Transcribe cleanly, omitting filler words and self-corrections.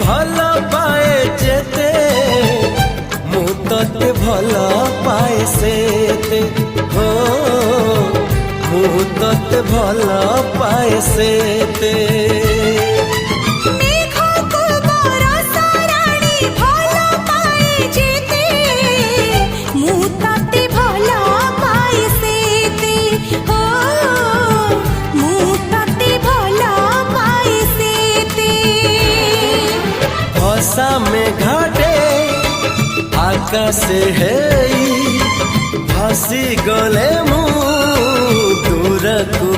भल पाए जेते मु तते भल पाए सेते हो मु तते भल पाए सेते भाषा में घाटे आकाश है भासी गले मु दूर को